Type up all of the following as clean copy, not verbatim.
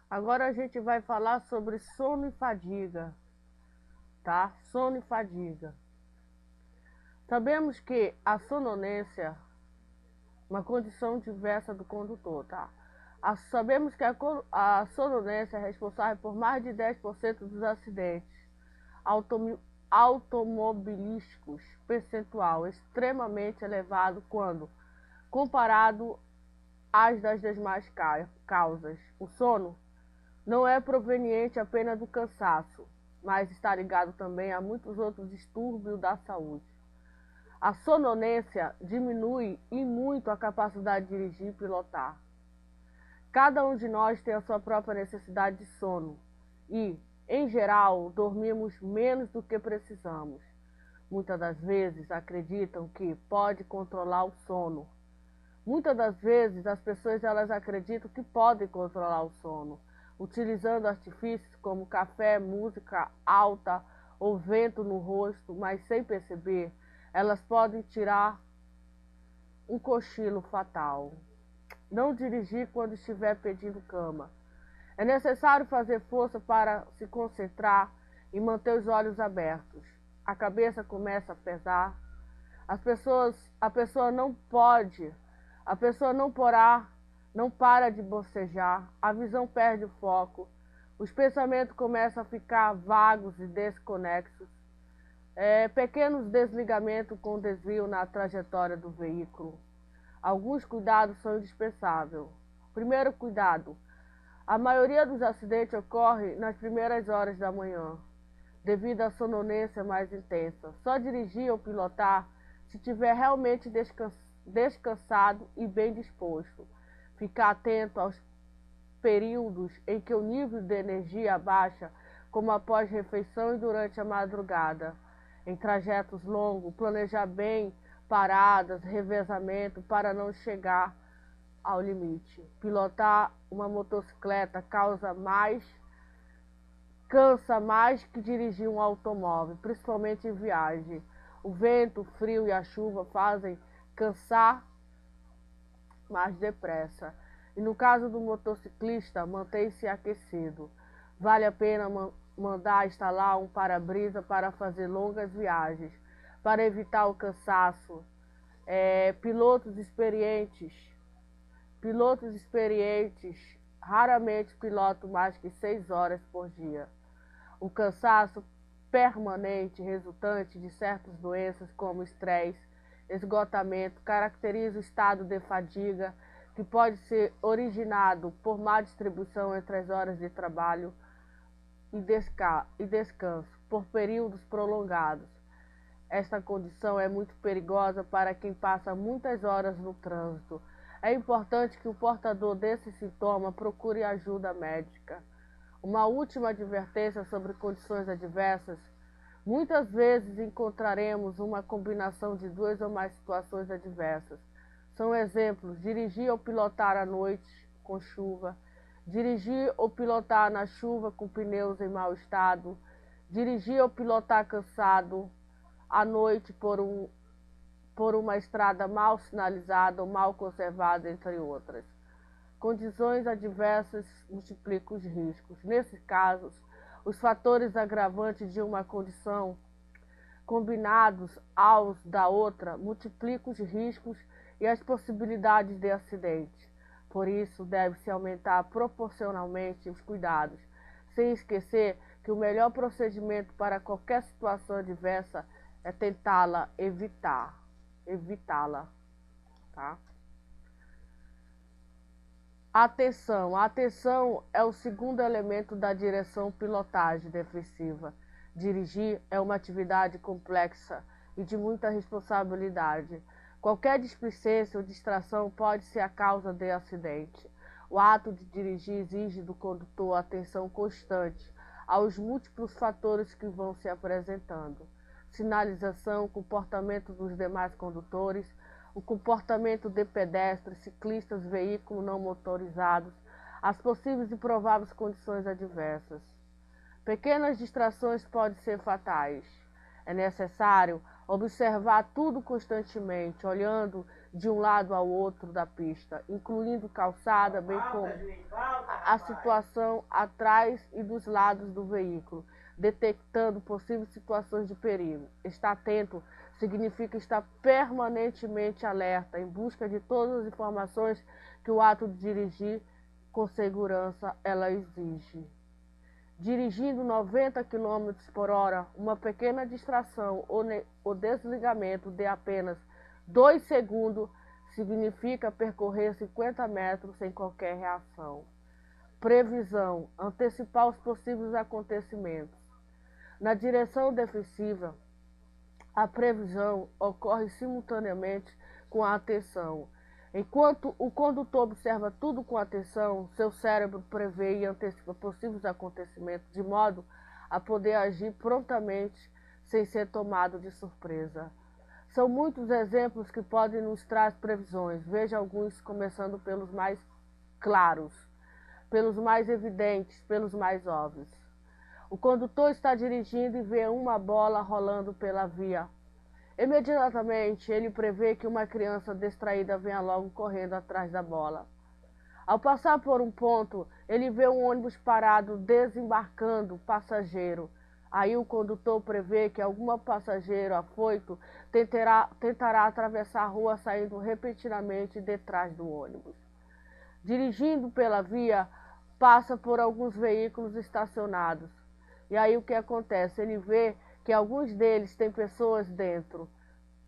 Agora a gente vai falar sobre sono e fadiga, tá? Sono e fadiga. Sabemos que a sonolência é uma condição diversa do condutor, tá? Sabemos que a sonolência é responsável por mais de 10% dos acidentes automobilísticos, percentual extremamente elevado quando comparado às das demais causas. O sono não é proveniente apenas do cansaço, mas está ligado também a muitos outros distúrbios da saúde. A sonolência diminui em muito a capacidade de dirigir e pilotar. Cada um de nós tem a sua própria necessidade de sono e, em geral, dormimos menos do que precisamos. Muitas das vezes acreditam que pode controlar o sono. Muitas das vezes as pessoas acreditam que podem controlar o sono, utilizando artifícios como café, música alta ou vento no rosto, mas sem perceber, elas podem tirar um cochilo fatal. Não dirigir quando estiver pedindo cama. É necessário fazer força para se concentrar e manter os olhos abertos. A cabeça começa a pesar. A pessoa não para de bocejar, a visão perde o foco, os pensamentos começam a ficar vagos e desconexos. Pequenos desligamentos com desvio na trajetória do veículo. Alguns cuidados são indispensáveis. Primeiro cuidado: a maioria dos acidentes ocorre nas primeiras horas da manhã, devido à sonolência mais intensa. Só dirigir ou pilotar se estiver realmente descansado e bem disposto. Ficar atento aos períodos em que o nível de energia baixa, como após refeição e durante a madrugada. Em trajetos longos, planejar bem paradas, revezamento para não chegar ao limite. Pilotar uma motocicleta cansa mais que dirigir um automóvel, principalmente em viagem. O vento, o frio e a chuva fazem cansar mais depressa. E no caso do motociclista, mantém-se aquecido. Vale a pena mandar instalar um para-brisa para fazer longas viagens, para evitar o cansaço. Pilotos experientes raramente pilotam mais que 6 horas por dia. O cansaço permanente resultante de certas doenças como estresse, esgotamento, caracteriza o estado de fadiga que pode ser originado por má distribuição entre as horas de trabalho e descanso, por períodos prolongados. Esta condição é muito perigosa para quem passa muitas horas no trânsito. É importante que o portador desse sintoma procure ajuda médica. Uma última advertência sobre condições adversas. Muitas vezes encontraremos uma combinação de duas ou mais situações adversas. São exemplos: dirigir ou pilotar à noite com chuva, dirigir ou pilotar na chuva com pneus em mau estado, dirigir ou pilotar cansado à noite por uma estrada mal sinalizada ou mal conservada, entre outras. Condições adversas multiplicam os riscos. Nesses casos, os fatores agravantes de uma condição, combinados aos da outra, multiplicam os riscos e as possibilidades de acidente. Por isso, deve-se aumentar proporcionalmente os cuidados, sem esquecer que o melhor procedimento para qualquer situação adversa é tentá-la evitá-la, tá? Atenção. A atenção é o segundo elemento da direção pilotagem defensiva. Dirigir é uma atividade complexa e de muita responsabilidade. Qualquer displicência ou distração pode ser a causa de acidente. O ato de dirigir exige do condutor atenção constante aos múltiplos fatores que vão se apresentando. Sinalização, comportamento dos demais condutores, o comportamento de pedestres, ciclistas, veículos não motorizados, as possíveis e prováveis condições adversas. Pequenas distrações podem ser fatais. É necessário Observar tudo constantemente, olhando de um lado ao outro da pista, incluindo calçada, bem como a situação atrás e dos lados do veículo, detectando possíveis situações de perigo. Estar atento significa estar permanentemente alerta, em busca de todas as informações que o ato de dirigir com segurança ela exige. Dirigindo 90 km por hora, uma pequena distração ou desligamento de apenas 2 segundos significa percorrer 50 metros sem qualquer reação. Previsão, antecipar os possíveis acontecimentos. Na direção defensiva, a previsão ocorre simultaneamente com a atenção. Enquanto o condutor observa tudo com atenção, seu cérebro prevê e antecipa possíveis acontecimentos, de modo a poder agir prontamente sem ser tomado de surpresa. São muitos exemplos que podem nos trazer previsões. Veja alguns, começando pelos mais claros, pelos mais evidentes, pelos mais óbvios. O condutor está dirigindo e vê uma bola rolando pela via. Imediatamente, ele prevê que uma criança distraída venha logo correndo atrás da bola. Ao passar por um ponto, ele vê um ônibus parado desembarcando passageiro. Aí o condutor prevê que algum passageiro afoito tentará atravessar a rua saindo repentinamente detrás do ônibus. Dirigindo pela via, passa por alguns veículos estacionados. E aí o que acontece? Ele vê que alguns deles têm pessoas dentro.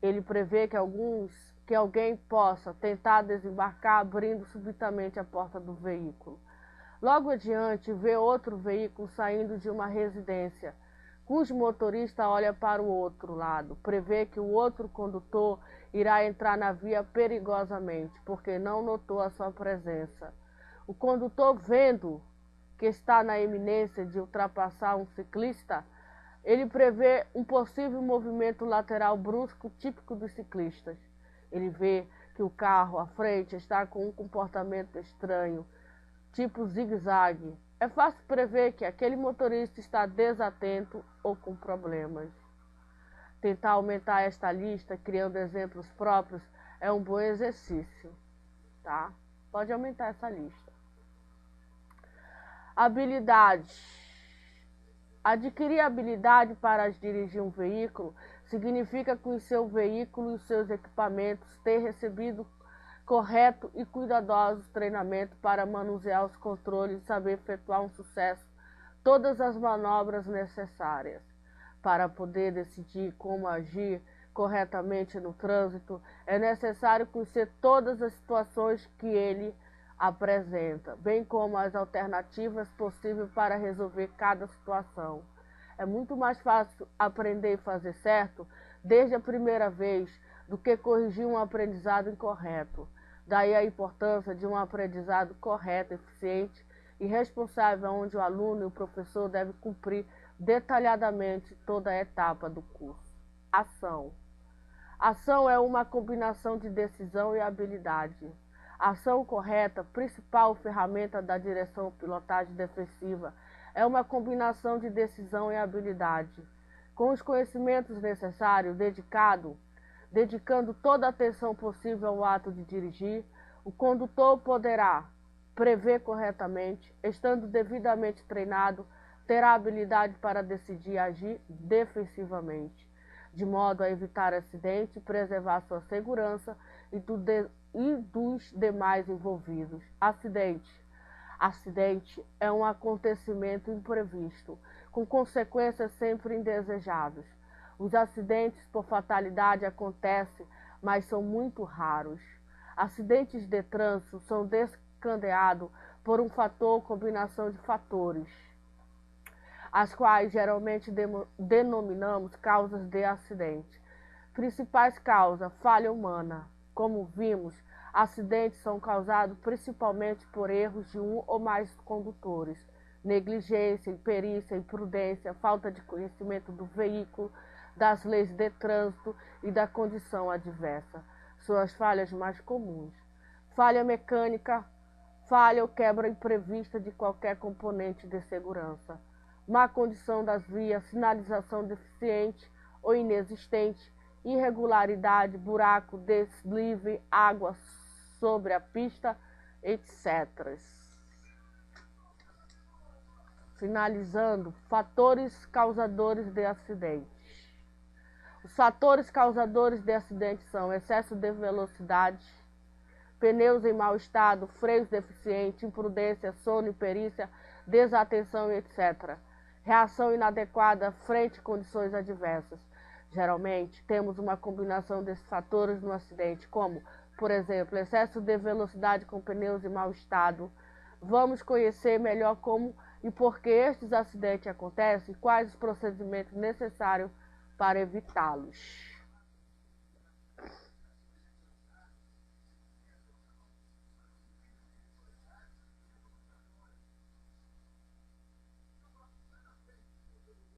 Ele prevê que alguém possa tentar desembarcar abrindo subitamente a porta do veículo. Logo adiante, vê outro veículo saindo de uma residência, cujo motorista olha para o outro lado. Prevê que o outro condutor irá entrar na via perigosamente, porque não notou a sua presença. O condutor, vendo que está na iminência de ultrapassar um ciclista, ele prevê um possível movimento lateral brusco típico dos ciclistas. Ele vê que o carro à frente está com um comportamento estranho, tipo zigue-zague. É fácil prever que aquele motorista está desatento ou com problemas. Tentar aumentar esta lista, criando exemplos próprios, é um bom exercício, tá? Pode aumentar essa lista. Habilidade. Adquirir habilidade para dirigir um veículo significa conhecer o veículo e os seus equipamentos, ter recebido correto e cuidadoso treinamento para manusear os controles e saber efetuar um sucesso todas as manobras necessárias. Para poder decidir como agir corretamente no trânsito, é necessário conhecer todas as situações que ele apresenta, bem como as alternativas possíveis para resolver cada situação. É muito mais fácil aprender e fazer certo desde a primeira vez do que corrigir um aprendizado incorreto. Daí a importância de um aprendizado correto, eficiente e responsável, onde o aluno e o professor devem cumprir detalhadamente toda a etapa do curso. Ação. Ação é uma combinação de decisão e habilidade. A ação correta, principal ferramenta da direção pilotagem defensiva, é uma combinação de decisão e habilidade. Com os conhecimentos necessários, dedicando toda a atenção possível ao ato de dirigir, o condutor poderá prever corretamente, estando devidamente treinado, terá habilidade para decidir e agir defensivamente, de modo a evitar acidente, preservar sua segurança e dos demais envolvidos. Acidente é um acontecimento imprevisto, com consequências sempre indesejadas. Os acidentes por fatalidade acontecem, mas são muito raros. Acidentes de trânsito são desencadeados por um fator ou combinação de fatores, as quais geralmente denominamos causas de acidente. Principais causas: falha humana. Como vimos, acidentes são causados principalmente por erros de um ou mais condutores, negligência, imperícia, imprudência, falta de conhecimento do veículo, das leis de trânsito e da condição adversa. São as falhas mais comuns. Falha mecânica, falha ou quebra imprevista de qualquer componente de segurança. Má condição das vias, sinalização deficiente ou inexistente, irregularidade, buraco, deslize, água sobre a pista, etc. Finalizando, fatores causadores de acidente. Os fatores causadores de acidente são excesso de velocidade, pneus em mau estado, freios deficientes, imprudência, sono, imperícia, desatenção, etc. Reação inadequada frente a condições adversas. Geralmente, temos uma combinação desses fatores no acidente, como, por exemplo, excesso de velocidade com pneus em mau estado. Vamos conhecer melhor como e por que estes acidentes acontecem e quais os procedimentos necessários para evitá-los.